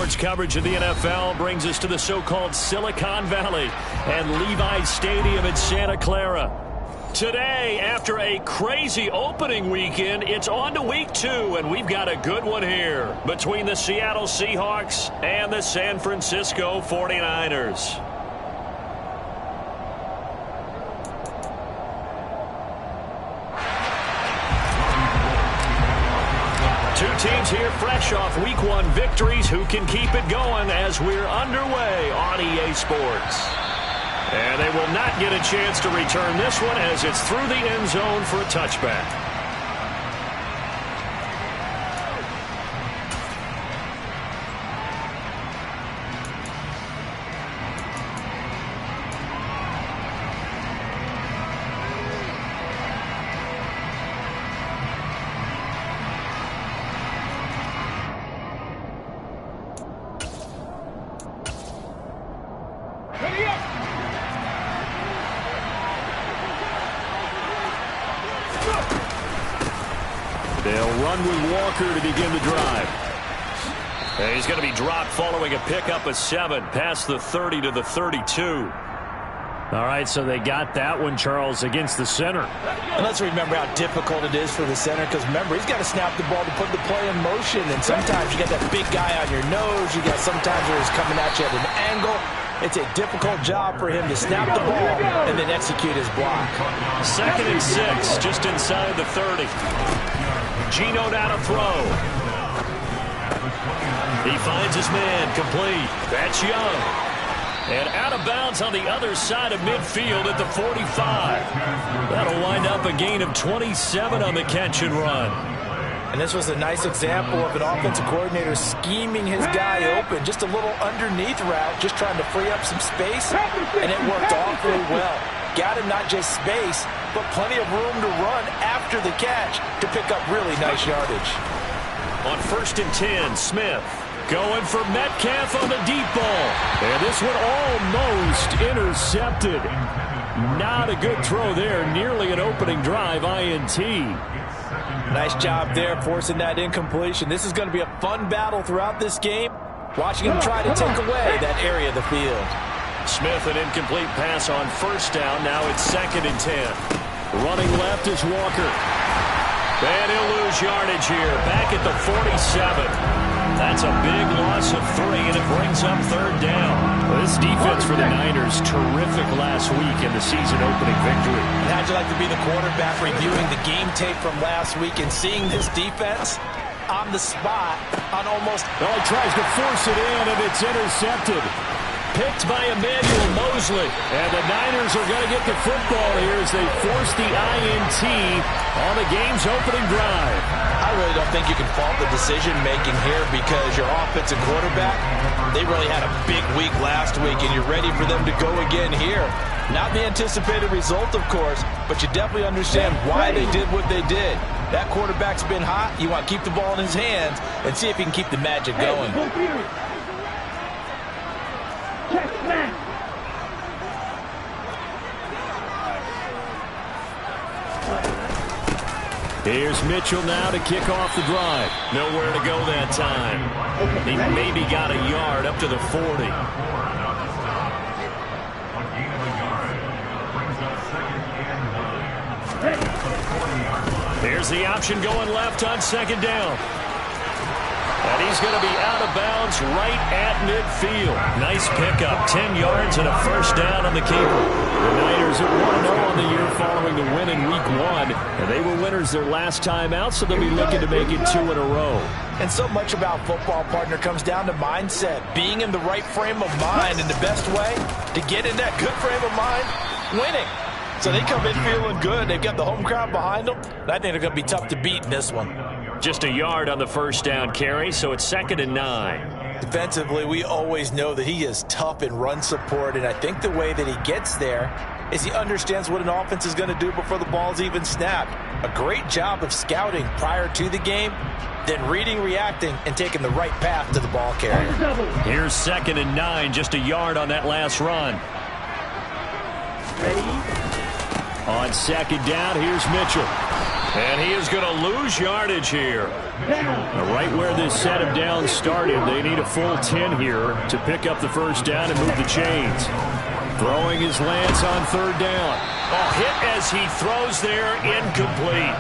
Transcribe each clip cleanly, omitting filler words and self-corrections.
Sports coverage of the NFL brings us to the so-called Silicon Valley and Levi's Stadium in Santa Clara. Today, after a crazy opening weekend, it's on to week 2, and we've got a good one here between the Seattle Seahawks and the San Francisco 49ers. Two teams here fresh off week 1 victories who can keep it going as we're underway on EA Sports. And they will not get a chance to return this one as it's through the end zone for a touchback. They'll run with Walker to begin the drive. And he's going to be dropped following a pickup of 7 past the 30 to the 32. All right, so they got that one, Charles, against the center. And let's remember how difficult it is for the center, because remember, he's got to snap the ball to put the play in motion, and sometimes you got that big guy on your nose. You got sometimes where he's coming at you at an angle. It's a difficult job for him to snap the ball and then execute his block. 2nd and 6, just inside the 30. Geno down to throw. He finds his man, complete. That's Young. And out of bounds on the other side of midfield at the 45. That'll wind up a gain of 27 on the catch and run. And this was a nice example of an offensive coordinator scheming his guy open. Just a little underneath route, just trying to free up some space, and it worked awfully well. Got him not just space, but plenty of room to run after the catch to pick up really nice yardage. On 1st and 10, Smith going for Metcalf on the deep ball. And this one almost intercepted. Not a good throw there. Nearly an opening drive INT. Nice job there forcing that incompletion. This is going to be a fun battle throughout this game. Watching him try to take away that area of the field. Smith, an incomplete pass on 1st down. Now it's 2nd and 10. Running left is Walker. And he'll lose yardage here. Back at the 47. That's a big loss of 3, and it brings up 3rd down. Well, this defense for the Niners, terrific last week in the season-opening victory. How'd you like to be the quarterback reviewing the game tape from last week and seeing this defense on the spot on almost... Oh, he tries to force it in, and it's intercepted. Picked by Emmanuel Mosley. And the Niners are going to get the football here as they force the INT on the game's opening drive. I really don't think you can fault the decision-making here because your offensive quarterback, they really had a big week last week, and you're ready for them to go again here. Not the anticipated result, of course, but you definitely understand why they did what they did. That quarterback's been hot. You want to keep the ball in his hands and see if he can keep the magic going. Here's Mitchell now to kick off the drive. Nowhere to go that time. He maybe got a yard up to the 40. Here's the option going left on 2nd down. And he's going to be out of bounds right at midfield. Nice pickup, 10 yards and a 1st down on the keeper. The Niners at 1-0 on the year following the win in week 1. And they were winners their last time out, so they'll be looking to make it 2 in a row. And so much about football, partner, comes down to mindset. Being in the right frame of mind, and the best way to get in that good frame of mind, winning. So they come in feeling good. They've got the home crowd behind them. And I think they're going to be tough to beat in this one. Just a yard on the 1st down carry, so it's 2nd and 9. Defensively, we always know that he is tough in run support, and I think the way that he gets there is he understands what an offense is going to do before the ball's even snapped. A great job of scouting prior to the game, then reading, reacting, and taking the right path to the ball carrier. Here's 2nd and 9, just a yard on that last run. Ready? On 2nd down, here's Mitchell. And he is going to lose yardage here. Right where this set of downs started, they need a full 10 here to pick up the first down and move the chains. Throwing his Lance on third down. Oh, hit as he throws there, incomplete.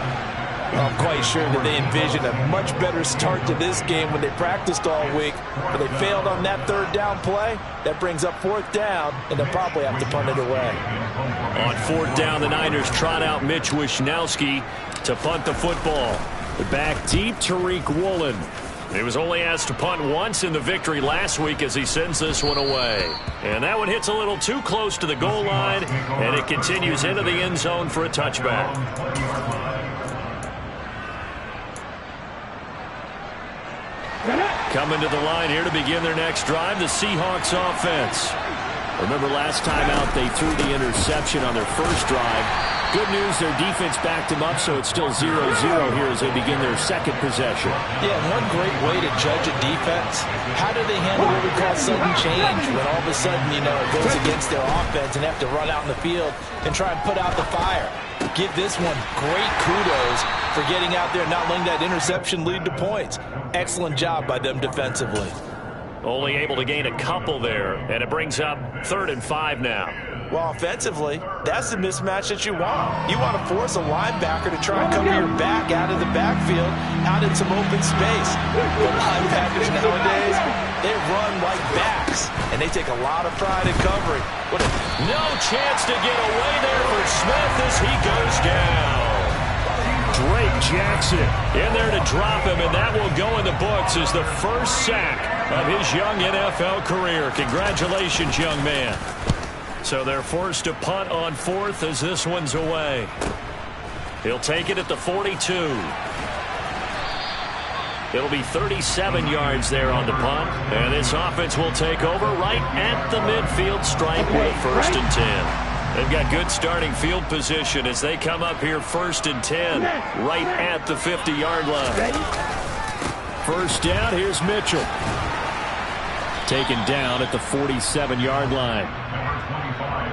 I'm quite sure that they envisioned a much better start to this game when they practiced all week, but they failed on that third down play. That brings up fourth down, and they'll probably have to punt it away. On fourth down, the Niners trot out Mitch Wishnowski to punt the football. Back deep, Tariq Woolen. He was only asked to punt once in the victory last week as he sends this one away. And that one hits a little too close to the goal line, and it continues into the end zone for a touchback. Coming to the line here to begin their next drive, the Seahawks offense. Remember last time out they threw the interception on their first drive. Good news, their defense backed them up, so it's still 0-0 here as they begin their second possession. Yeah, one great way to judge a defense, how do they handle what we call sudden change when all of a sudden, you know, it goes against their offense and have to run out in the field and try and put out the fire. Give this one great kudos for getting out there and not letting that interception lead to points. Excellent job by them defensively. Only able to gain a couple there, and it brings up 3rd and 5 now. Well, offensively, that's the mismatch that you want. You want to force a linebacker to try and cover your back out of the backfield, out in some open space. But linebackers nowadays, they run like backs, and they take a lot of pride in covering. No chance to get away there for Smith as he goes down. Drake Jackson in there to drop him, and that will go in the books as the first sack of his young NFL career. Congratulations, young man. So they're forced to punt on 4th as this one's away. He'll take it at the 42. It'll be 37 yards there on the punt, and this offense will take over right at the midfield stripe with a 1st and 10. They've got good starting field position as they come up here 1st and 10 right at the 50-yard line. First down, here's Mitchell. Taken down at the 47-yard line.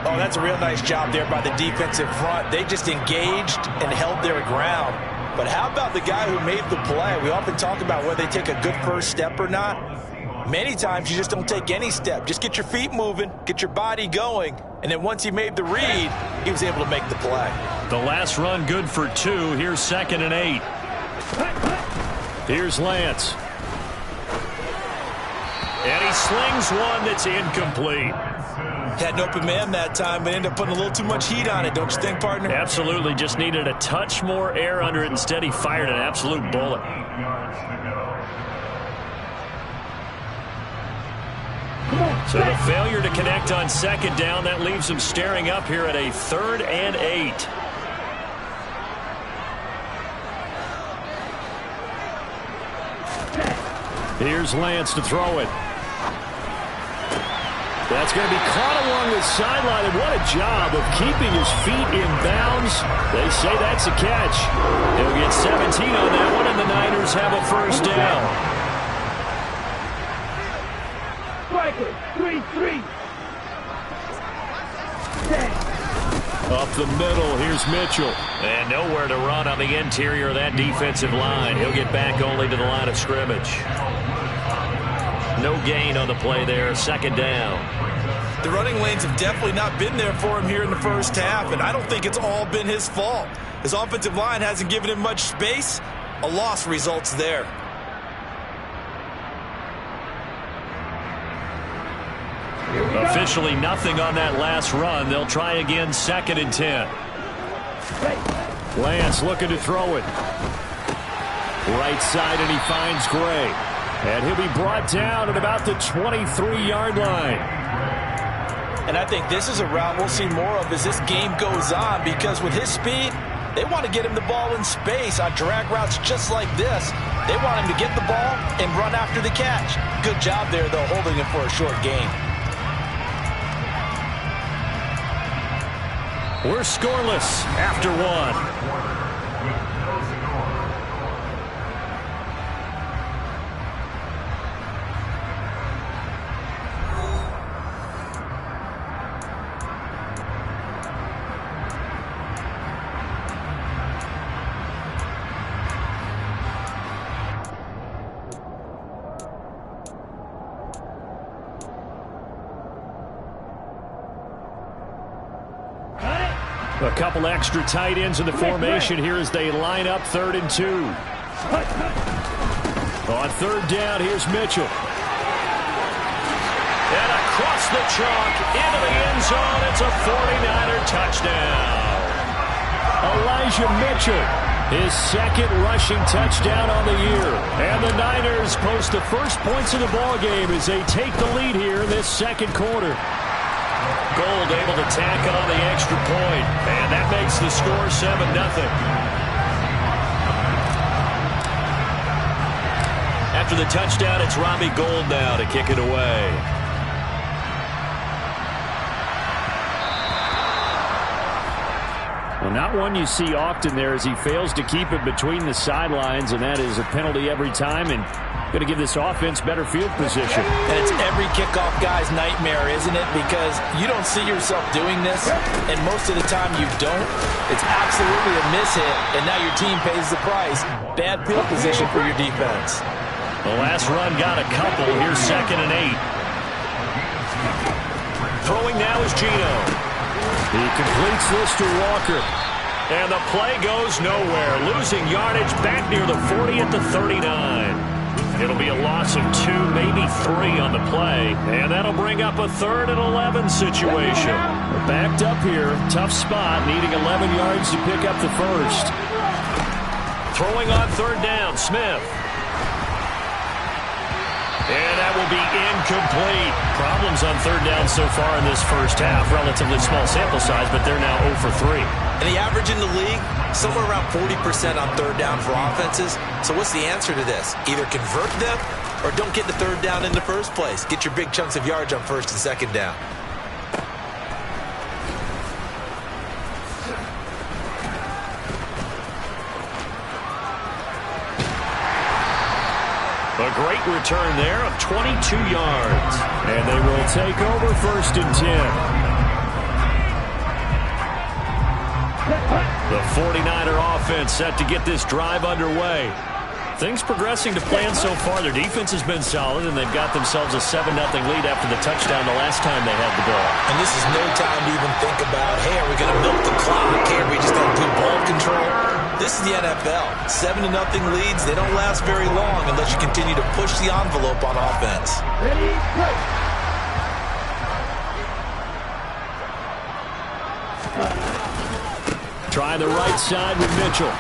Oh, that's a real nice job there by the defensive front. They just engaged and held their ground. But how about the guy who made the play? We often talk about whether they take a good first step or not. Many times you just don't take any step. Just get your feet moving, get your body going, and then once he made the read, he was able to make the play. The last run good for 2. Here's 2nd and 8. Here's Lance. And he slings one that's incomplete. Had an open man that time, but ended up putting a little too much heat on it, don't you think, partner? Absolutely. Just needed a touch more air under it. Instead, he fired an absolute bullet. So the failure to connect on 2nd down, that leaves him staring up here at a 3rd and 8. Here's Lance to throw it. That's going to be caught along the sideline, and what a job of keeping his feet in bounds. They say that's a catch. He'll get 17 on that one, and the Niners have a first down. 3-3. Up the middle, here's Mitchell. And nowhere to run on the interior of that defensive line. He'll get back only to the line of scrimmage. No gain on the play there, 2nd down. The running lanes have definitely not been there for him here in the first half, and I don't think it's all been his fault. His offensive line hasn't given him much space. A loss results there. Officially nothing on that last run. They'll try again, 2nd and 10. Lance looking to throw it. Right side, and he finds Gray. And he'll be brought down at about the 23-yard line. And I think this is a route we'll see more of as this game goes on, because with his speed, they want to get him the ball in space on drag routes just like this. They want him to get the ball and run after the catch. Good job there, though, holding him for a short gain. We're scoreless after 1. A couple extra tight ends in the formation here as they line up 3rd and 2. On 3rd down, here's Mitchell. And across the chalk, into the end zone, it's a 49er touchdown. Elijah Mitchell, his 2nd rushing touchdown on the year. And the Niners post the first points of the ballgame as they take the lead here in this 2nd quarter. Gold able to tack on the extra point, and that makes the score 7-0. After the touchdown, it's Robbie Gould now to kick it away. Well, not one you see often there as he fails to keep it between the sidelines, and that is a penalty every time, and going to give this offense better field position. And it's every kickoff guy's nightmare, isn't it? Because you don't see yourself doing this, and most of the time you don't. It's absolutely a mishit, and now your team pays the price. Bad field position for your defense. The last run got a couple. Here's 2nd and 8. Throwing now is Gino. He completes this to Walker. And the play goes nowhere. Losing yardage back near the 40 at the 39. It'll be a loss of 2, maybe 3 on the play. And that'll bring up a 3rd and 11 situation. We're backed up here. Tough spot, needing 11 yards to pick up the first. Throwing on 3rd down, Smith. And that will be incomplete. Problems on 3rd down so far in this first half. Relatively small sample size, but they're now 0 for 3. And the average in the league, somewhere around 40% on 3rd down for offenses. So what's the answer to this? Either convert them or don't get the 3rd down in the first place. Get your big chunks of yards on 1st and 2nd down. A great return there of 22 yards. And they will take over 1st and 10. The 49er offense set to get this drive underway. Things progressing to plan so far. Their defense has been solid, and they've got themselves a 7-0 lead after the touchdown the last time they had the ball. And this is no time to even think about, hey, are we going to milk the clock? Hey, are we just going to do ball control? This is the NFL. 7-0 leads, they don't last very long unless you continue to push the envelope on offense. Ready, go! Try the right side with Mitchell.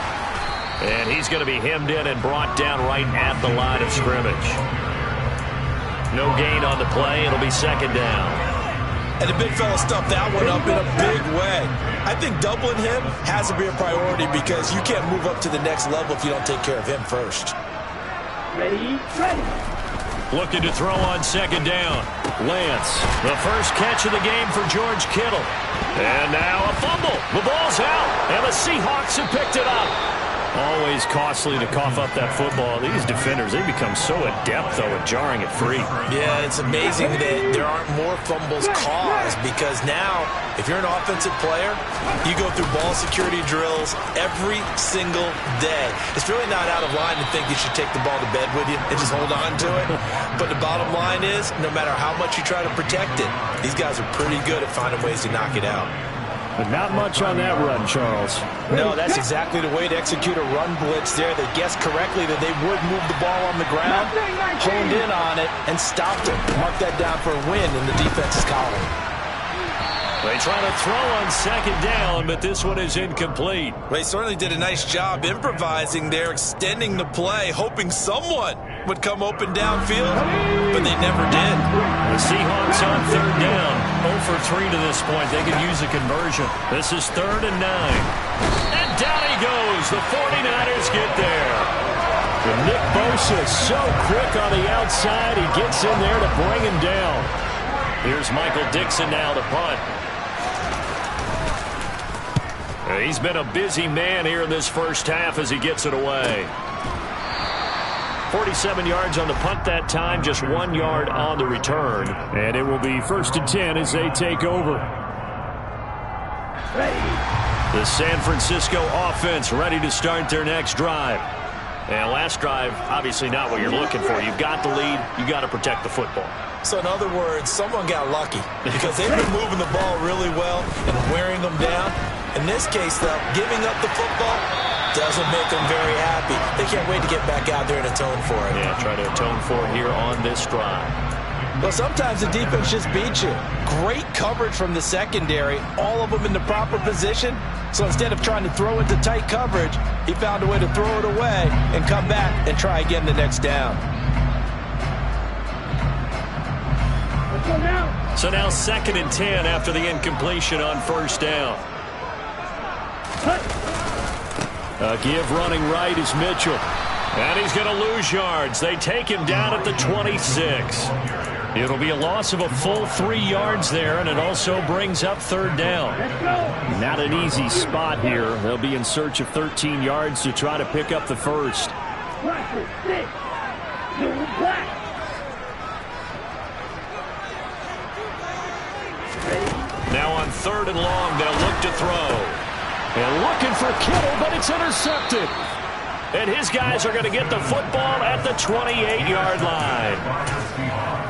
And he's going to be hemmed in and brought down right at the line of scrimmage. No gain on the play. It'll be 2nd down. And the big fella stuffed that one up in a big way. I think doubling him has to be a priority because you can't move up to the next level if you don't take care of him first. Ready, ready. Looking to throw on 2nd down. Lance. The first catch of the game for George Kittle. And now a fumble. The ball's out. And the Seahawks have picked it up. Always costly to cough up that football. These defenders, they become so adept, though, at jarring it free. Yeah, it's amazing that there aren't more fumbles caused because now, if you're an offensive player, you go through ball security drills every single day. It's really not out of line to think you should take the ball to bed with you and just hold on to it. But the bottom line is, no matter how much you try to protect it, these guys are pretty good at finding ways to knock it out. But not much on that run, Charles. No, that's exactly the way to execute a run blitz there. They guessed correctly that they would move the ball on the ground, honed in on it, and stopped it. Mark that down for a win in the defense's column. They try to throw on 2nd down, but this one is incomplete. They certainly did a nice job improvising there, extending the play, hoping someone would come open downfield, but they never did. The Seahawks on 3rd down. 0 for 3 to this point. They could use a conversion. This is 3rd and 9. And down he goes. The 49ers get there. And Nick Bosa so quick on the outside. He gets in there to bring him down. Here's Michael Dixon now to punt. He's been a busy man here in this first half as he gets it away. 47 yards on the punt that time, just 1 yard on the return. And it will be 1st and 10 as they take over. Ready. The San Francisco offense ready to start their next drive. And last drive, obviously not what you're looking for. You've got the lead. You've got to protect the football. So in other words, someone got lucky because they've been moving the ball really well and wearing them down. In this case, though, giving up the football doesn't make them very happy. They can't wait to get back out there and atone for it. Yeah, try to atone for it here on this drive. Well, sometimes the defense just beats you. Great coverage from the secondary, all of them in the proper position. So instead of trying to throw into tight coverage, he found a way to throw it away and come back and try again the next down. So now 2nd and 10 after the incompletion on first down. A give running right is Mitchell. And he's going to lose yards. They take him down at the 26. It'll be a loss of a full 3 yards there, and it also brings up 3rd down. Not an easy spot here. They'll be in search of 13 yards to try to pick up the first. Now on 3rd and long, they'll look to throw. And looking for Kittle, but it's intercepted. And his guys are going to get the football at the 28-yard line.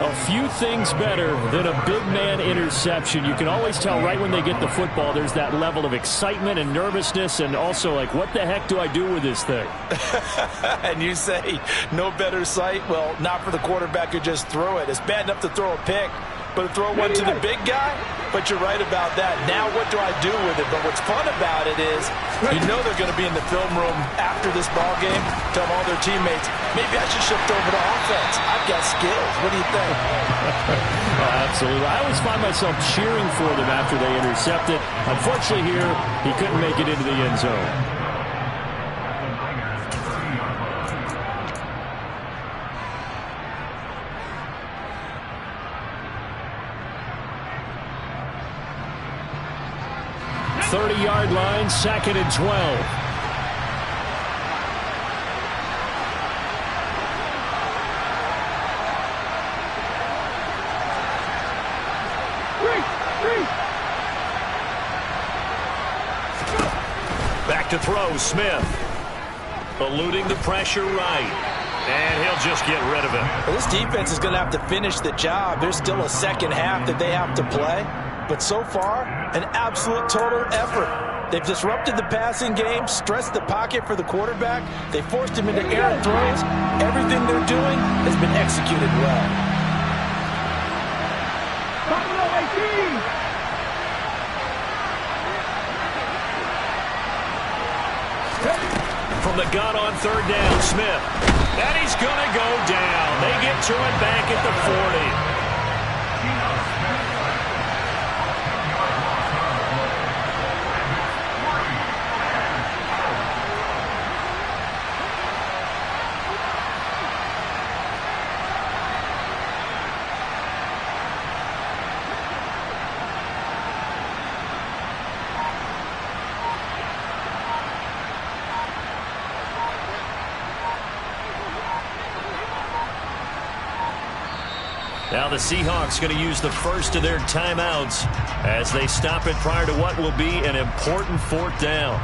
A few things better than a big man interception. You can always tell right when they get the football, there's that level of excitement and nervousness, and also like, what the heck do I do with this thing? And you say, no better sight? Well, not for the quarterback who just threw it. It's bad enough to throw a pick, but to throw one to the big guy? But you're right about that. Now what do I do with it? But what's fun about it is you know they're going to be in the film room after this ball game, telling all their teammates, maybe I should shift over to offense. I've got skills. What do you think? Absolutely. I always find myself cheering for them after they intercept it. Unfortunately here, he couldn't make it into the end zone. Yard line, 2nd and 12. Back to throw, Smith. Eluding the pressure right. And he'll just get rid of it. Well, this defense is going to have to finish the job. There's still a second half that they have to play. But so far, an absolute total effort. They've disrupted the passing game, stressed the pocket for the quarterback. They forced him into errant throws. Everything they're doing has been executed well. From the gun on 3rd down, Smith. And he's going to go down. They get to it back at the 40. Now the Seahawks going to use the first of their timeouts as they stop it prior to what will be an important 4th down.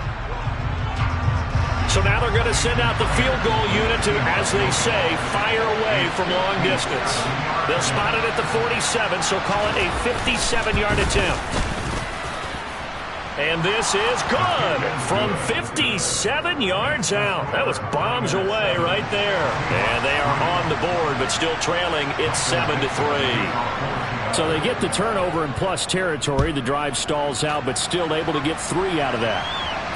So now they're going to send out the field goal unit to, as they say, fire away from long distance. They'll spot it at the 47, so call it a 57-yard attempt. And this is good from 57 yards out. That was bombs away right there. And they are on the board, but still trailing. It's 7-3. So they get the turnover in plus territory. The drive stalls out, but still able to get 3 out of that.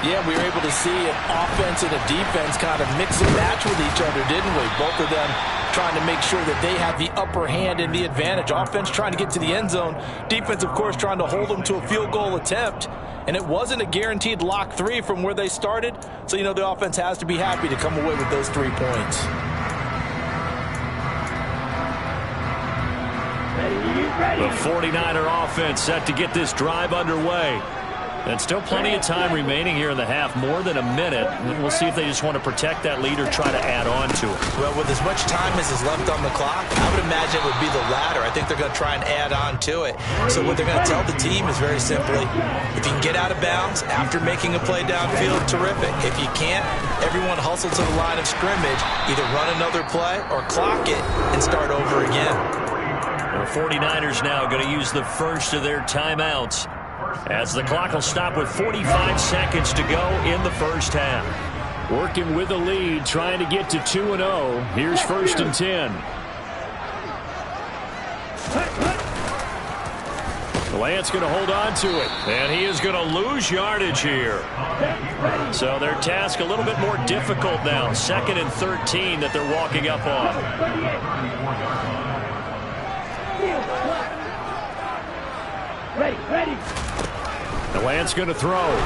Yeah, we were able to see an offense and a defense kind of mix and match with each other, didn't we? Both of them trying to make sure that they have the upper hand and the advantage. Offense trying to get to the end zone. Defense, of course, trying to hold them to a field goal attempt. And it wasn't a guaranteed lock 3 from where they started. So, you know, the offense has to be happy to come away with those 3 points. The 49er offense set to get this drive underway. And still plenty of time remaining here in the half, more than a minute. And we'll see if they just want to protect that lead or try to add on to it. Well, with as much time as is left on the clock, I would imagine it would be the latter. I think they're going to try and add on to it. So what they're going to tell the team is very simply, if you can get out of bounds after making a play downfield, terrific. If you can't, everyone hustle to the line of scrimmage, either run another play or clock it and start over again. The 49ers now going to use the first of their timeouts as the clock will stop with 45 seconds to go in the first half. Working with the lead, trying to get to 2-0. Here's 1st and 10. Lance going to hold on to it. And he is going to lose yardage here. So their task a little bit more difficult now. 2nd and 13 that they're walking up on. Ready. Lance going to throw.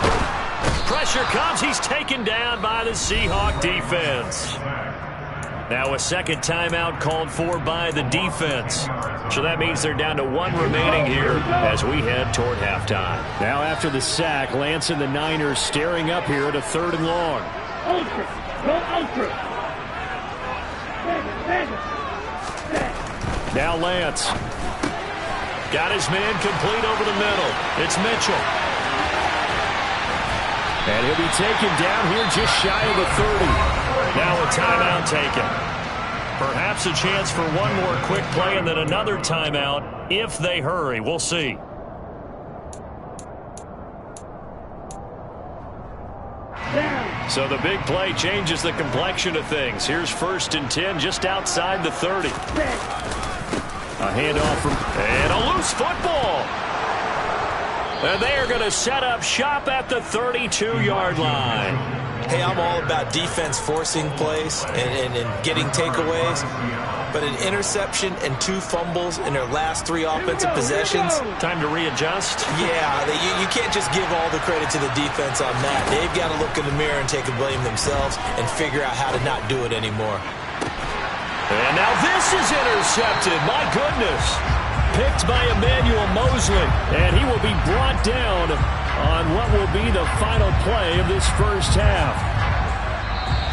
Pressure comes. He's taken down by the Seahawk defense. Now a second timeout called for by the defense. So that means they're down to 1 remaining here as we head toward halftime. Now after the sack, Lance and the Niners staring up here at a 3rd and long. Ultra. Go ultra. Now Lance. Got his man complete over the middle. It's Mitchell. And he'll be taken down here just shy of the 30. Now a timeout taken. Perhaps a chance for one more quick play and then another timeout if they hurry. We'll see. So the big play changes the complexion of things. Here's 1st and 10 just outside the 30. A handoff from... And a loose football. And they are going to set up shop at the 32-yard line. Hey, I'm all about defense forcing plays and getting takeaways. But an interception and 2 fumbles in their last 3 offensive possessions. Time to readjust? Yeah, you can't just give all the credit to the defense on that. They've got to look in the mirror and take the blame themselves and figure out how to not do it anymore. And now this is intercepted. My goodness. Picked by Emmanuel Mosley. And he will be brought down on what will be the final play of this first half.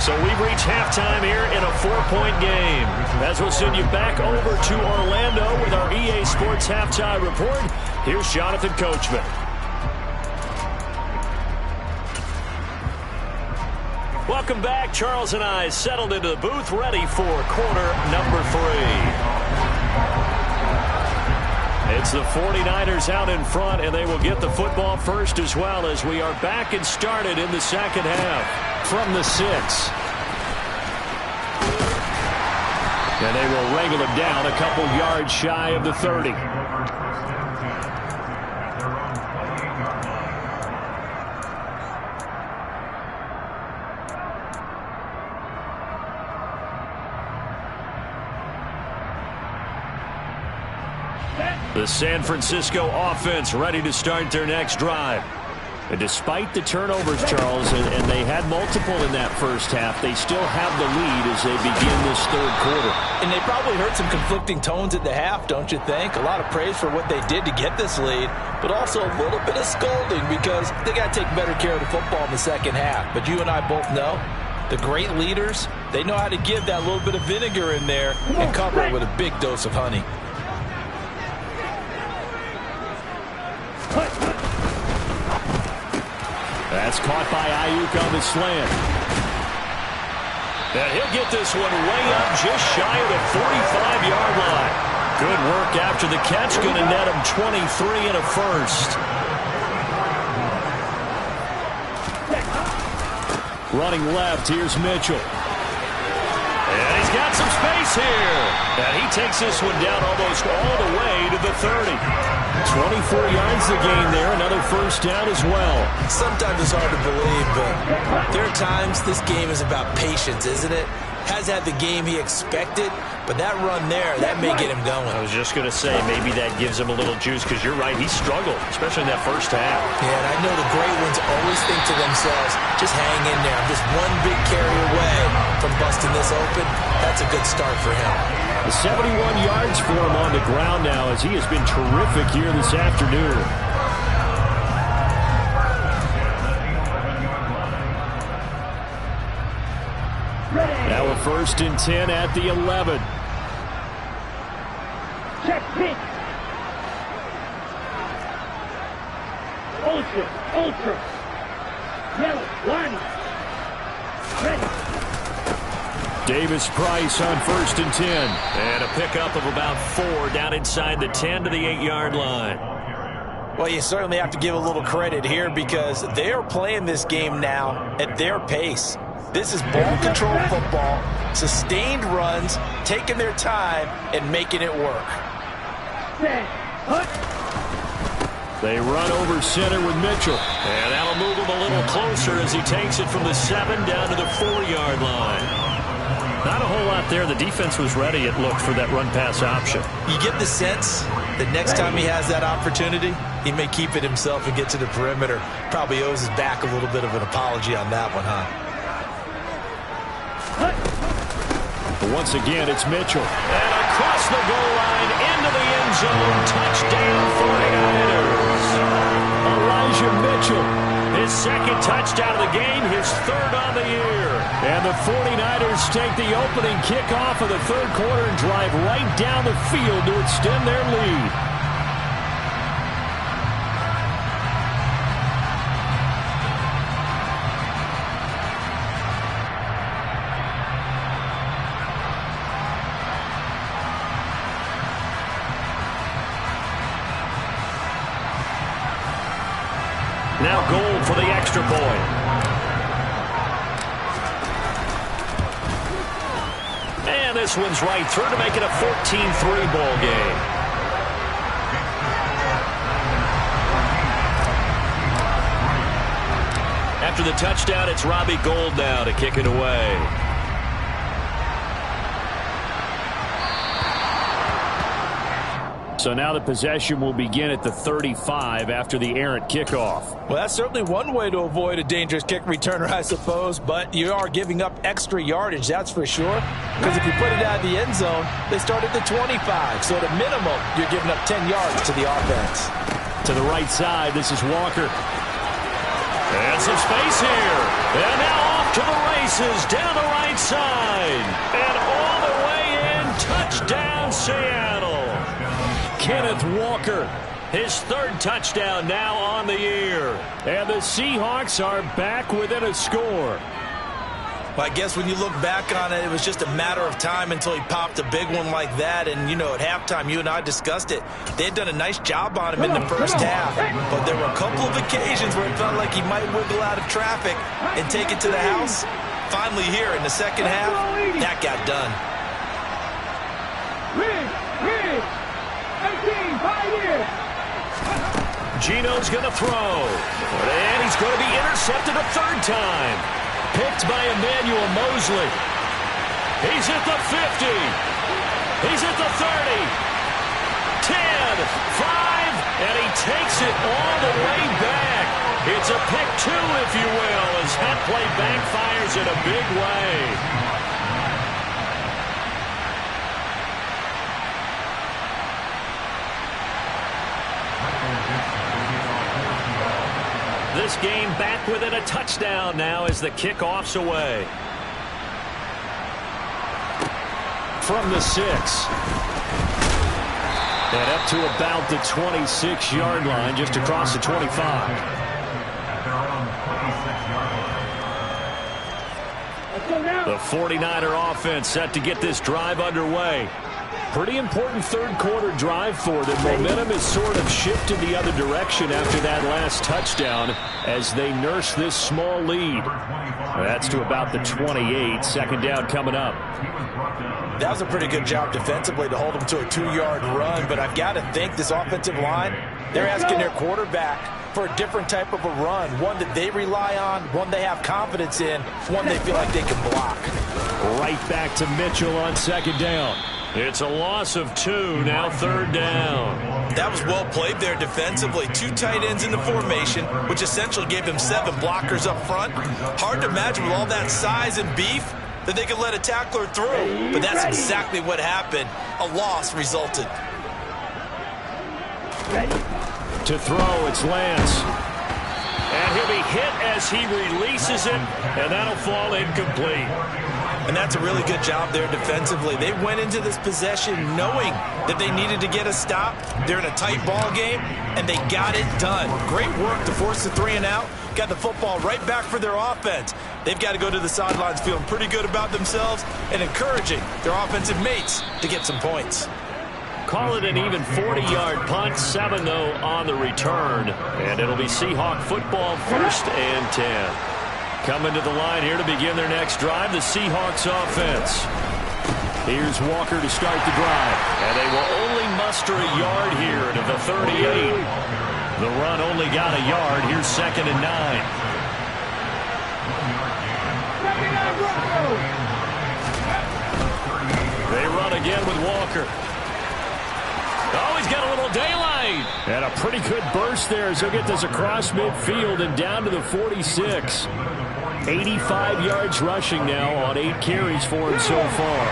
So we've reached halftime here in a 4-point game. As we'll send you back over to Orlando with our EA Sports Halftime Report. Here's Jonathan Coachman. Welcome back. Charles and I settled into the booth, ready for quarter number 3. It's the 49ers out in front, and they will get the football first as well as we are back and started in the second half. From the 6. And they will wrangle him down a couple yards shy of the 30. The San Francisco offense ready to start their next drive. And despite the turnovers, Charles, and they had multiple in that first half, they still have the lead as they begin this 3rd quarter. And they probably heard some conflicting tones at the half, don't you think? A lot of praise for what they did to get this lead, but also a little bit of scolding because they got to take better care of the football in the second half. But you and I both know the great leaders, they know how to give that little bit of vinegar in there and cover it with a big dose of honey. That's caught by Ayuk on the slant. And he'll get this one way up just shy of the 45-yard line. Good work after the catch. Going to net him 23 and a first. Running left, here's Mitchell. And he's got some space here. And he takes this one down almost all the way to the 30. 24 yards the gain there. Another first down as well. Sometimes it's hard to believe, but there are times this game is about patience, isn't it? Has had the game he expected, but that run there, that may get him going. I was just going to say, maybe that gives him a little juice, because you're right, he struggled, especially in that first half. Yeah, and I know the great ones always think to themselves, just hang in there. I'm just one big carry away from busting this open. That's a good start for him. 71 yards for him on the ground now, as he has been terrific here this afternoon. Now a 1st and 10 at the 11. Check pitch. Ultra. Yellow, line. Ready. Davis Price on 1st and 10. And a pickup of about 4 down inside the 10 to the 8-yard line. Well, you certainly have to give a little credit here because they are playing this game now at their pace. This is ball control football, sustained runs, taking their time, and making it work. They run over center with Mitchell. And that'll move him a little closer as he takes it from the 7 down to the 4-yard line. Not a whole lot there. The defense was ready, it looked, for that run-pass option. You get the sense that next time he has that opportunity, he may keep it himself and get to the perimeter. Probably owes his back a little bit of an apology on that one, huh? But once again, it's Mitchell. And across the goal line, into the end zone, touchdown 49ers. Elijah Mitchell. His second touchdown of the game, his third on the year. And the 49ers take the opening kickoff of the third quarter and drive right down the field to extend their lead. Now Gold for the extra point. And this one's right through to make it a 14-3 ball game. After the touchdown, it's Robbie Gould now to kick it away. So now the possession will begin at the 35 after the errant kickoff. Well, that's certainly one way to avoid a dangerous kick returner, I suppose, but you are giving up extra yardage, that's for sure. Because if you put it out of the end zone, they start at the 25. So at a minimum, you're giving up 10 yards to the offense. To the right side, this is Walker. And some space here. And now off to the races down the right side. And all the way in, touchdown Seattle. Kenneth Walker. His third touchdown now on the year. And the Seahawks are back within a score. Well, I guess when you look back on it, it was just a matter of time until he popped a big one like that. And, you know, at halftime, you and I discussed it. They had done a nice job on him in the first half. But there were a couple of occasions where it felt like he might wiggle out of traffic and take it to the house. Finally here in the second half, that got done. Gino's going to throw. And he's going to be intercepted a third time. Picked by Emmanuel Mosley. He's at the 50. He's at the 30. 10, 5, and he takes it all the way back. It's a pick 2, if you will, as that play backfires in a big way. This game back within a touchdown now as the kickoff's away. From the 6. And up to about the 26-yard line, just across the 25. The 49er offense set to get this drive underway. Pretty important third quarter drive for them. Momentum is sort of shifted the other direction after that last touchdown as they nurse this small lead. That's to about the 28. Second down coming up. That was a pretty good job defensively to hold them to a 2-yard run, but I've got to think this offensive line, they're asking their quarterback for a different type of a run, one that they rely on, one they have confidence in, one they feel like they can block. Right back to Mitchell on second down. It's a loss of 2, now third down. That was well played there defensively. 2 tight ends in the formation, which essentially gave them 7 blockers up front. Hard to imagine with all that size and beef that they could let a tackler through. But that's exactly what happened. A loss resulted. To throw, it's Lance. And he'll be hit as he releases it, and that'll fall incomplete. And that's a really good job there defensively. They went into this possession knowing that they needed to get a stop. They're in a tight ball game, and they got it done. Great work to force the 3 and out. Got the football right back for their offense. They've got to go to the sidelines feeling pretty good about themselves and encouraging their offensive mates to get some points. call it an even 40-yard punt. 7, though, on the return. And it'll be Seahawk football, 1st and 10. Coming to the line here to begin their next drive, the Seahawks offense. Here's Walker to start the drive. And they will only muster a yard here to the 38. The run only got a yard. Here's 2nd and 9. They run again with Walker. Oh, he's got a little daylight. And a pretty good burst there as he'll get this across midfield and down to the 46. 85 yards rushing now on 8 carries for him so far.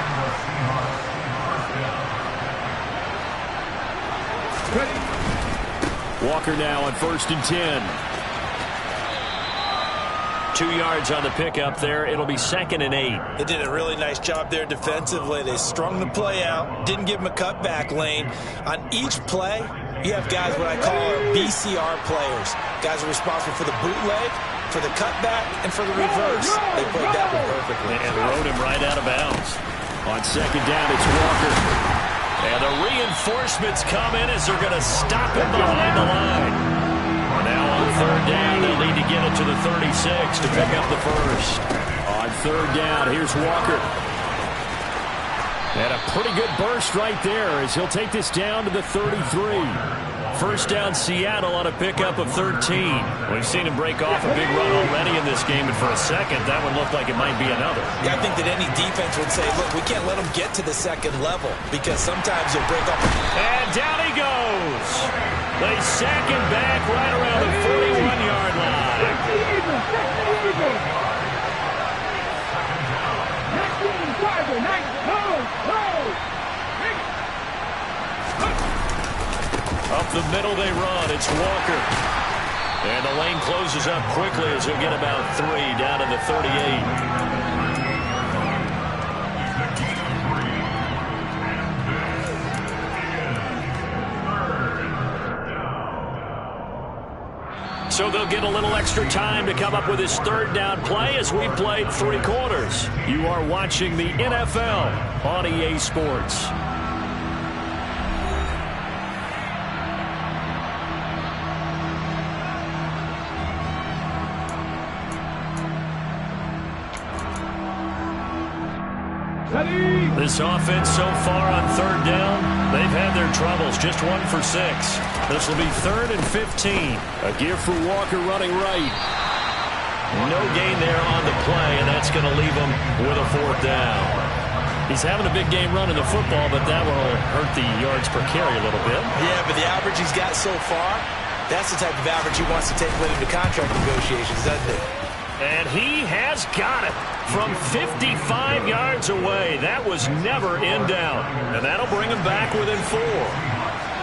Walker now on 1st and 10. 2 yards on the pickup there. It'll be 2nd and 8. They did a really nice job there defensively. They strung the play out, didn't give him a cutback lane. On each play, you have guys what I call BCR players. Guys are responsible for the bootleg, for the cutback, and for the reverse. They played that one perfectly. And rode him right out of bounds. On 2nd down, it's Walker. And the reinforcements come in as they're going to stop him behind the line. Now on 3rd down, they'll need to get it to the 36 to pick up the first. On 3rd down, here's Walker. And a pretty good burst right there as he'll take this down to the 33. 1st down, Seattle on a pickup of 13. We've seen him break off a big run already in this game, and for a second, that one looked like it might be another. Yeah, I think that any defense would say, look, we can't let him get to the 2nd level because sometimes he'll break off. And down he goes. They sack him back right around the 41-yard line. Up the middle they run. It's Walker. And the lane closes up quickly as he'll get about 3 down to the 38. So they'll get a little extra time to come up with his 3rd down play as we played 3 quarters. You are watching the NFL on EA Sports. This offense so far on 3rd down, they've had their troubles. Just 1 for 6. This will be 3rd and 15. A give for Walker running right. No gain there on the play, and that's going to leave him with a 4th down. He's having a big game running the football, but that one will hurt the yards per carry a little bit. Yeah, but the average he's got so far, that's the type of average he wants to take with him to contract negotiations, doesn't it? And he has got it from 55 yards away. That was never in doubt. And that'll bring him back within 4.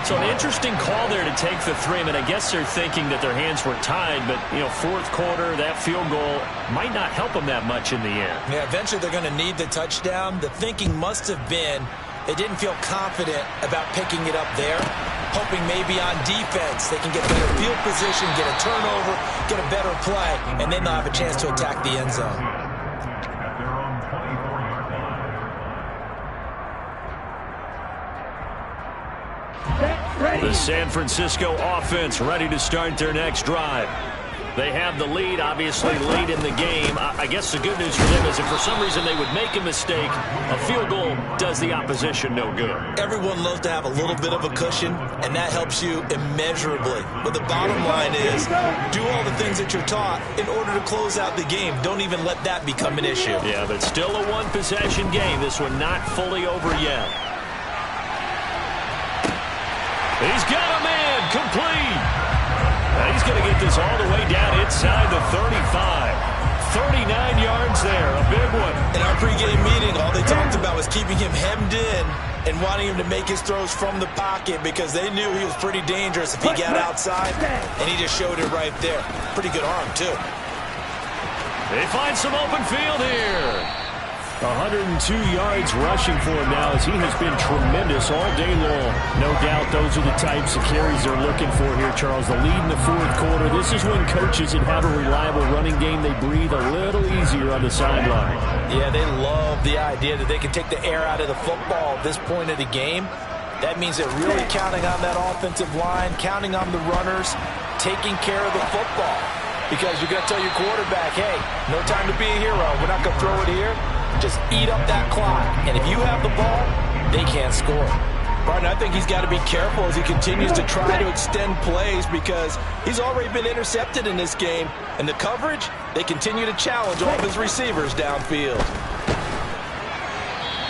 So an interesting call there to take the 3. I mean, I guess they're thinking that their hands were tied, but, you know, 4th quarter, that field goal might not help them that much in the end. Yeah, eventually they're going to need the touchdown. The thinking must have been they didn't feel confident about picking it up there, hoping maybe on defense they can get better field position, get a turnover, get a better play, and then they'll have a chance to attack the end zone. The San Francisco offense ready to start their next drive. They have the lead, obviously, late in the game. I guess the good news for them is if for some reason they would make a mistake, a field goal does the opposition no good. Everyone loves to have a little bit of a cushion, and that helps you immeasurably. But the bottom line is do all the things that you're taught in order to close out the game. Don't even let that become an issue. Yeah, but still a one-possession game. This one not fully over yet. He's got a man complete. He's going to get this all the way down inside the 35. 39 yards there, a big one. In our pregame meeting, all they talked about was keeping him hemmed in and wanting him to make his throws from the pocket because they knew he was pretty dangerous if he got outside, and he just showed it right there. Pretty good arm, too. They find some open field here. 102 yards rushing for him now as he has been tremendous all day long. No doubt those are the types of carries they're looking for here, Charles. The lead in the 4th quarter. This is when coaches that have a reliable running game, they breathe a little easier on the sideline. Yeah, they love the idea that they can take the air out of the football at this point of the game. That means they're really counting on that offensive line, counting on the runners, taking care of the football. Because you're going to tell your quarterback, hey, no time to be a hero. We're not going to throw it here. Just eat up that clock. And if you have the ball, they can't score. Partner, I think he's got to be careful as he continues to try to extend plays because he's already been intercepted in this game. And the coverage, they continue to challenge all of his receivers downfield.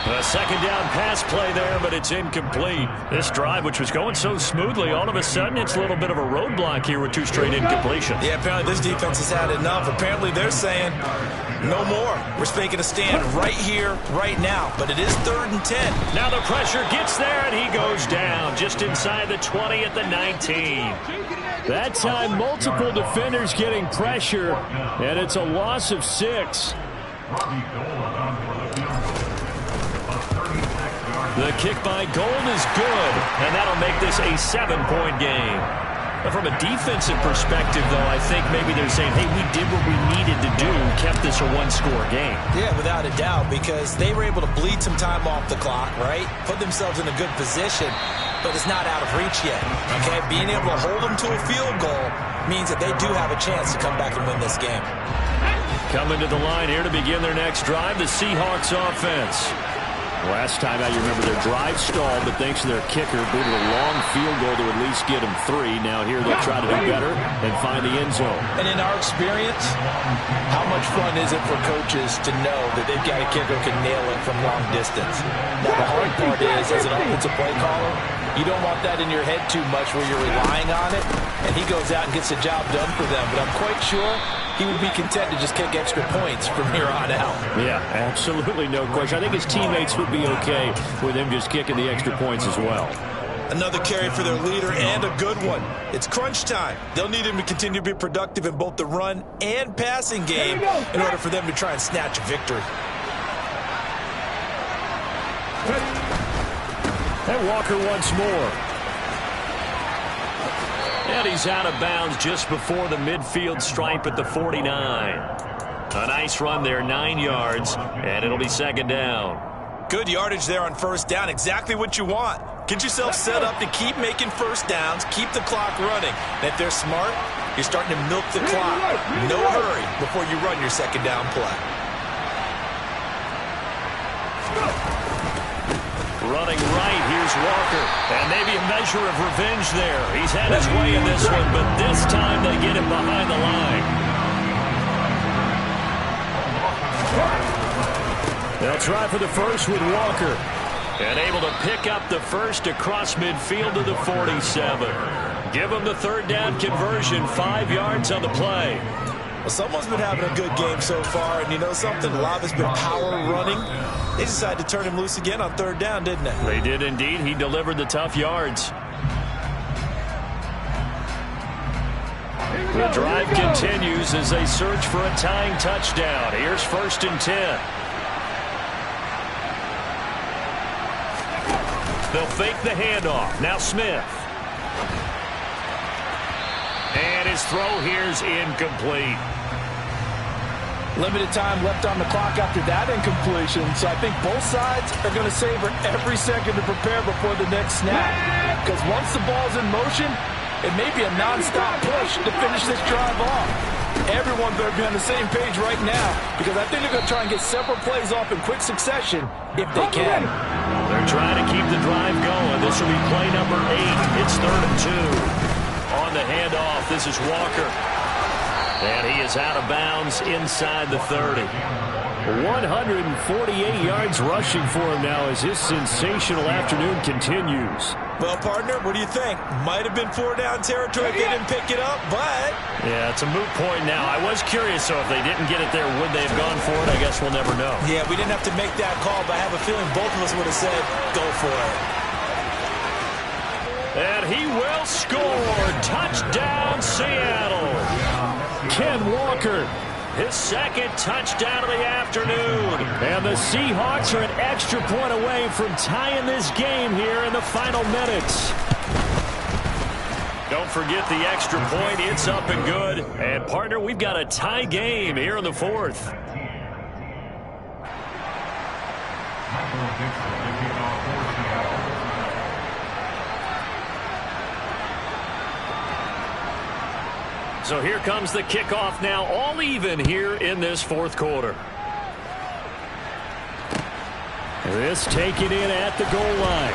A second down pass play there, but it's incomplete. This drive, which was going so smoothly, all of a sudden it's a little bit of a roadblock here with 2 straight incompletions. Yeah, apparently this defense has had enough. Apparently they're saying, no more. We're making a stand right here, right now. But it is 3rd and 10. Now the pressure gets there, and he goes down just inside the 20 at the 19. That time, multiple defenders getting pressure, and it's a loss of 6. The kick by Gold is good, and that'll make this a 7-point game. But from a defensive perspective, though, I think maybe they're saying, hey, we did what we needed to do, kept this a 1-score game. Yeah, without a doubt, because they were able to bleed some time off the clock, right? Put themselves in a good position, but it's not out of reach yet, okay? Being able to hold them to a field goal means that they do have a chance to come back and win this game. Coming to the line here to begin their next drive, the Seahawks offense. Last time out, you remember their drive stalled, but thanks to their kicker, booted a long field goal to at least get them 3. Now here they'll try to do better and find the end zone. And in our experience, how much fun is it for coaches to know that they've got a kicker who can nail it from long distance? Now, the hard part is, as an offensive play caller, you don't want that in your head too much where you're relying on it, and he goes out and gets the job done for them. But I'm quite sure he would be content to just kick extra points from here on out. Yeah, absolutely no question. I think his teammates would be okay with him just kicking the extra points as well. Another carry for their leader and a good one. It's crunch time. They'll need him to continue to be productive in both the run and passing game in order for them to try and snatch a victory. And Walker once more. And he's out of bounds just before the midfield stripe at the 49. A nice run there, 9 yards, and it'll be 2nd down. Good yardage there on 1st down, exactly what you want. Get yourself set up to keep making 1st downs, keep the clock running. And if they're smart, you're starting to milk the clock. No hurry before you run your 2nd down play. Running right, here's Walker. And maybe a measure of revenge there. He's had his way in this one, but this time they get him behind the line. They'll try for the first with Walker. And able to pick up the first across midfield to the 47. Give him the 3rd down conversion, 5 yards on the play. Well, someone's been having a good game so far, and you know something? A lot has been power running. They decided to turn him loose again on 3rd down, didn't they? They did indeed. He delivered the tough yards. The drive continues as they search for a tying touchdown. Here's 1st and 10. They'll fake the handoff. Now Smith. And his throw here's incomplete. Limited time left on the clock after that incompletion, so I think both sides are going to savor every second to prepare before the next snap. Because once the ball's in motion, it may be a nonstop push to finish this drive off. Everyone better be on the same page right now, because I think they're going to try and get several plays off in quick succession if they can. They're trying to keep the drive going. This will be play number 8. It's 3rd and 2. On the handoff, this is Walker. And he is out of bounds inside the 30. 148 yards rushing for him now as his sensational afternoon continues. Well, partner, what do you think? Might have been 4-down territory if they didn't pick it up, but... Yeah, it's a moot point now. I was curious, so if they didn't get it there, would they have gone for it? I guess we'll never know. Yeah, we didn't have to make that call, but I have a feeling both of us would have said, go for it. And he will score. Touchdown, Seattle. Ken Walker. His 2nd touchdown of the afternoon. And the Seahawks are an extra point away from tying this game here in the final minutes. Don't forget the extra point. It's up and good. And, partner, we've got a tie game here in the 4th. So here comes the kickoff now, all even here in this fourth quarter. This taken in at the goal line.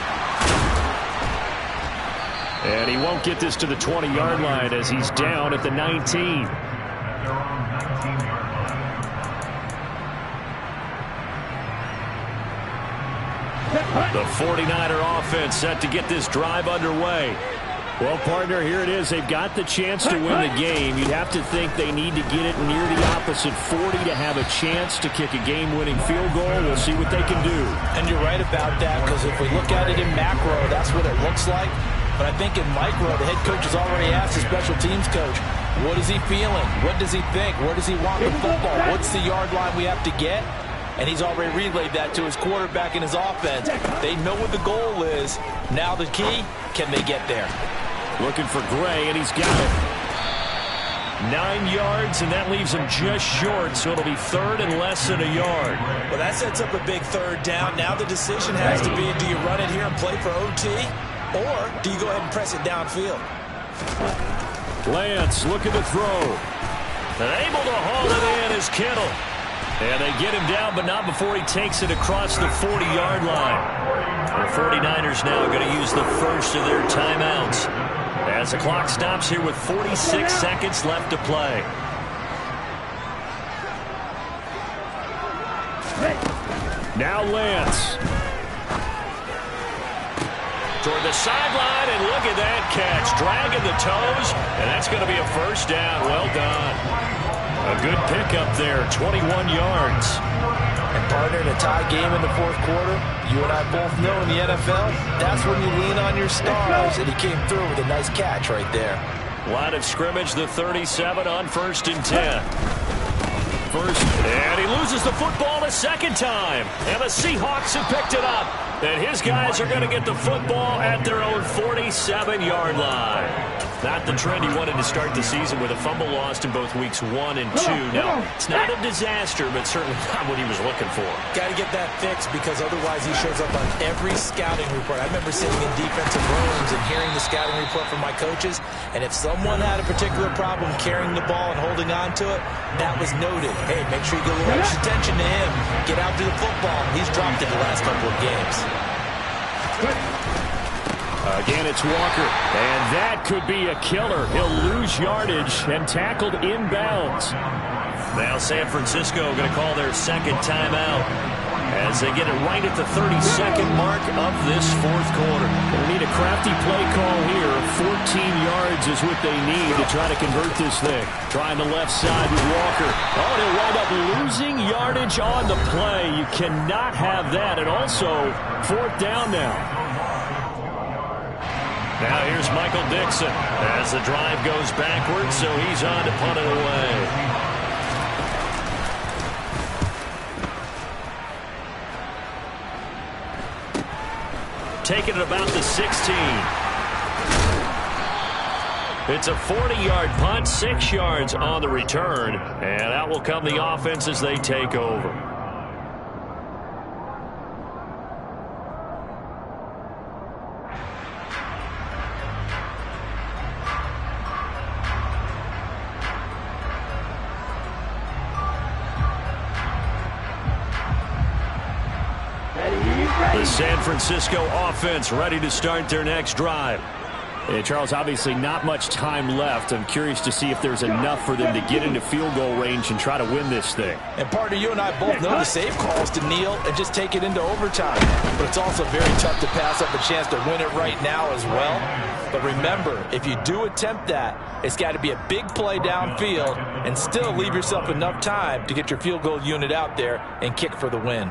And he won't get this to the 20-yard line as he's down at the 19. The 49er offense set to get this drive underway. Well, partner, here it is. They've got the chance to win the game. You'd have to think they need to get it near the opposite 40 to have a chance to kick a game-winning field goal. We'll see what they can do. And you're right about that, because if we look at it in macro, that's what it looks like. But I think in micro, the head coach has already asked the special teams coach, what is he feeling? What does he think? Where does he want the football? What's the yard line we have to get? And he's already relayed that to his quarterback and his offense. They know what the goal is. Now the key, can they get there? Looking for Gray, and he's got it. 9 yards, and that leaves him just short, so it'll be third and less than a yard. Well, that sets up a big third down. Now the decision has to be, do you run it here and play for OT, or do you go ahead and press it downfield? Lance looking to throw. And able to haul it in is Kittle. And they get him down, but not before he takes it across the 40-yard line. The 49ers now going to use the first of their timeouts as the clock stops here with 46 seconds left to play. Now Lance. Toward the sideline, and look at that catch. Dragging the toes, and that's going to be a first down. Well done. A good pickup there, 21 yards. And partner, in a tie game in the fourth quarter, you and I both know in the NFL, that's when you lean on your stars, and he came through with a nice catch right there. Line of scrimmage, the 37 on 1st and 10. And he loses the football a second time. And the Seahawks have picked it up. And his guys are going to get the football at their own 47-yard line. Not the trend he wanted to start the season with a fumble lost in both weeks 1 and 2. Now, it's not a disaster, but certainly not what he was looking for. Got to get that fixed, because otherwise he shows up on every scouting report. I remember sitting in defensive rooms and hearing the scouting report from my coaches, and if someone had a particular problem carrying the ball and holding on to it, that was noted. Hey, make sure you give a little extra attention to him. Get out to the football. He's dropped it the last couple of games. Again, it's Walker, and that could be a killer. He'll lose yardage and tackled inbounds. Now San Francisco going to call their second timeout as they get it right at the 32nd mark of this fourth quarter. They need a crafty play call here. 14 yards is what they need to try to convert this thing. Trying the left side with Walker. Oh, they'll wind up losing yardage on the play. You cannot have that. And also, fourth down now. Now here's Michael Dixon as the drive goes backwards, so he's on to punt it away. Taking it about the 16. It's a 40-yard punt, 6 yards on the return, and out will come the offense as they take over. The San Francisco offense ready to start their next drive. Yeah, Charles, obviously not much time left. I'm curious to see if there's enough for them to get into field goal range and try to win this thing. And partner, you and I both know the safe call is to kneel and just take it into overtime. But it's also very tough to pass up a chance to win it right now as well. But remember, if you do attempt that, it's got to be a big play downfield and still leave yourself enough time to get your field goal unit out there and kick for the win.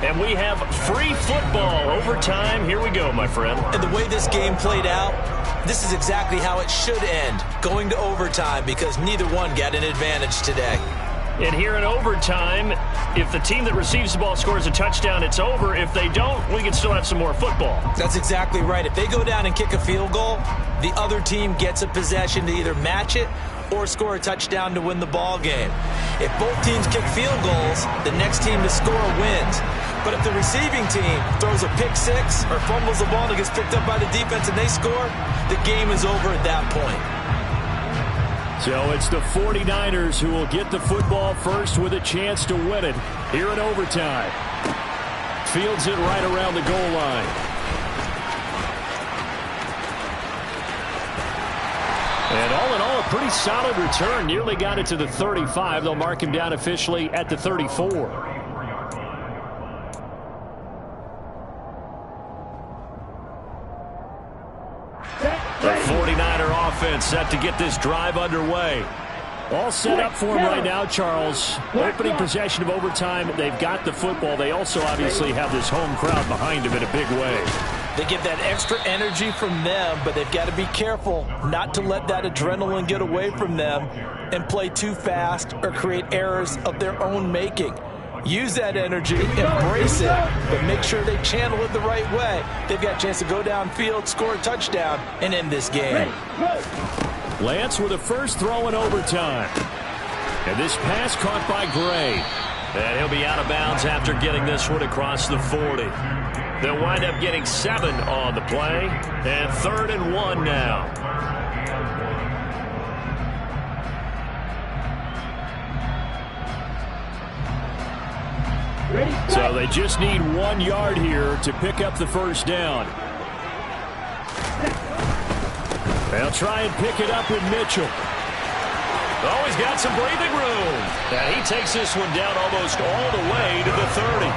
And we have free football overtime. Here we go, my friend. And the way this game played out, this is exactly how it should end, going to overtime, because neither one got an advantage today. And here in overtime, if the team that receives the ball scores a touchdown, it's over. If they don't, we can still have some more football. That's exactly right. If they go down and kick a field goal, the other team gets a possession to either match it or score a touchdown to win the ball game. If both teams kick field goals, the next team to score wins. But if the receiving team throws a pick six or fumbles the ball and it gets picked up by the defense and they score, the game is over at that point. So it's the 49ers who will get the football first with a chance to win it here in overtime. Fields it right around the goal line. And all in all, a pretty solid return. Nearly got it to the 35. They'll mark him down officially at the 34. The 49er offense set to get this drive underway. All set up for him right now, Charles. Opening possession of overtime. They've got the football. They also obviously have this home crowd behind them in a big way. They get that extra energy from them, but they've got to be careful not to let that adrenaline get away from them and play too fast or create errors of their own making. Use that energy, embrace it, but make sure they channel it the right way. They've got a chance to go downfield, score a touchdown, and end this game. Lance with a first throw in overtime. And this pass caught by Gray. And he'll be out of bounds after getting this one across the 40. They'll wind up getting 7 on the play. And 3rd and 1 now. So they just need 1 yard here to pick up the first down. They'll try and pick it up with Mitchell. Oh, he's got some breathing room. And he takes this one down almost all the way to the 30.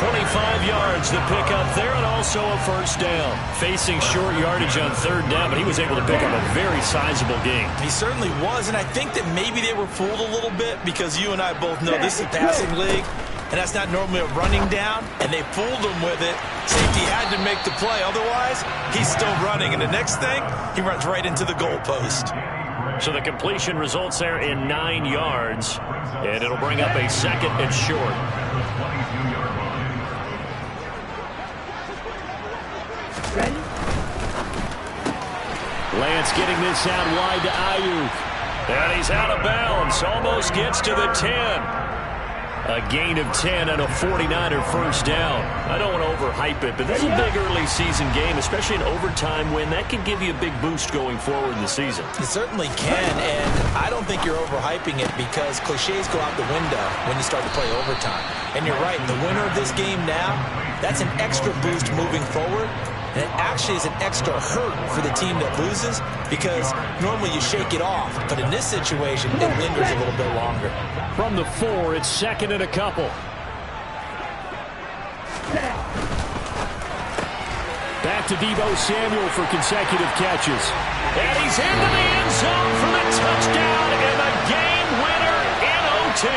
25 yards to pick up there, and also a first down. Facing short yardage on 3rd down, but he was able to pick up a very sizable gain. He certainly was, and I think that maybe they were fooled a little bit because you and I both know this is a passing league, and that's not normally a running down, and they fooled him with it. Safety had to make the play. Otherwise, he's still running, and the next thing, he runs right into the goalpost. So the completion results there in 9 yards, and it'll bring up a 2nd and short. Lance getting this out wide to Ayuk. And he's out of bounds. Almost gets to the 10. A gain of 10 and a 49er first down. I don't want to overhype it, but this is a big early season game, especially an overtime win. That can give you a big boost going forward in the season. It certainly can, and I don't think you're overhyping it because cliches go out the window when you start to play overtime. And you're right, the winner of this game now, that's an extra boost moving forward. And it actually is an extra hurt for the team that loses because normally you shake it off. But in this situation, it lingers a little bit longer. From the 4, it's 2nd and a couple. Back to Deebo Samuel for consecutive catches. And he's into the end zone for the touchdown and the game winner in OT.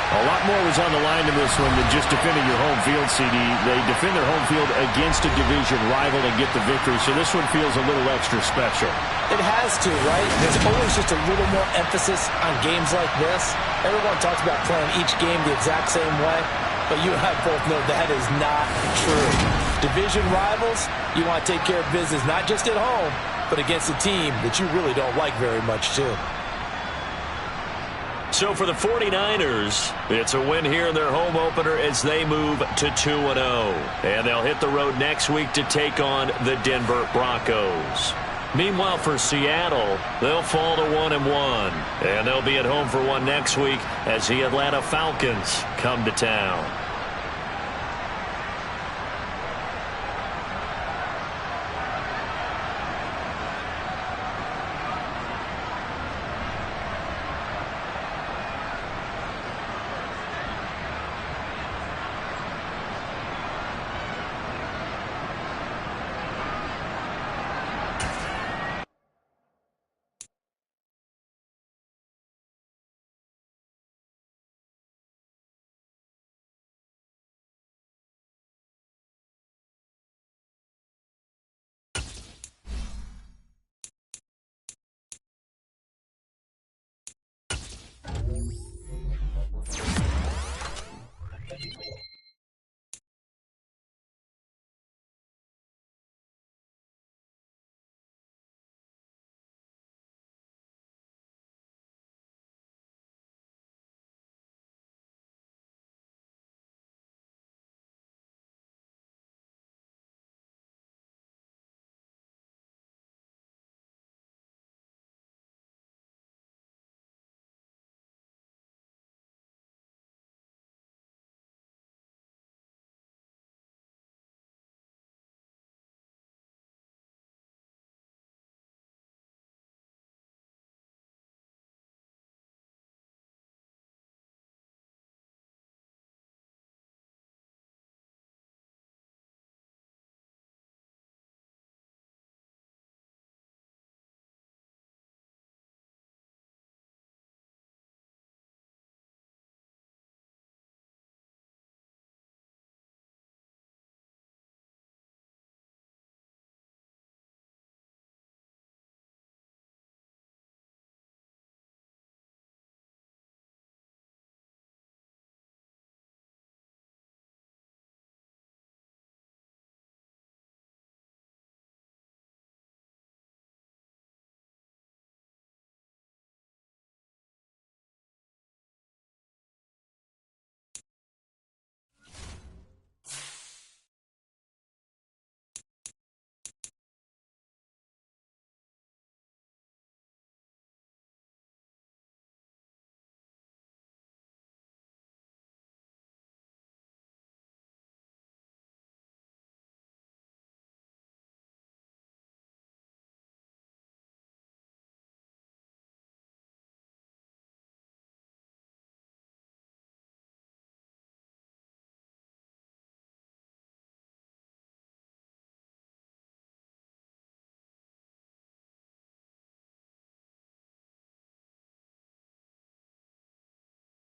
A lot more was on the line in this one than just defending your home field, CD. They defend their home field against a division rival and get the victory, so this one feels a little extra special. It has to, right? There's always just a little more emphasis on games like this. Everyone talks about playing each game the exact same way, but you and I both know that is not true. Division rivals, you want to take care of business not just at home, but against a team that you really don't like very much, too. So for the 49ers, it's a win here in their home opener as they move to 2-0. And they'll hit the road next week to take on the Denver Broncos. Meanwhile, for Seattle, they'll fall to 1-1. And they'll be at home for one next week as the Atlanta Falcons come to town.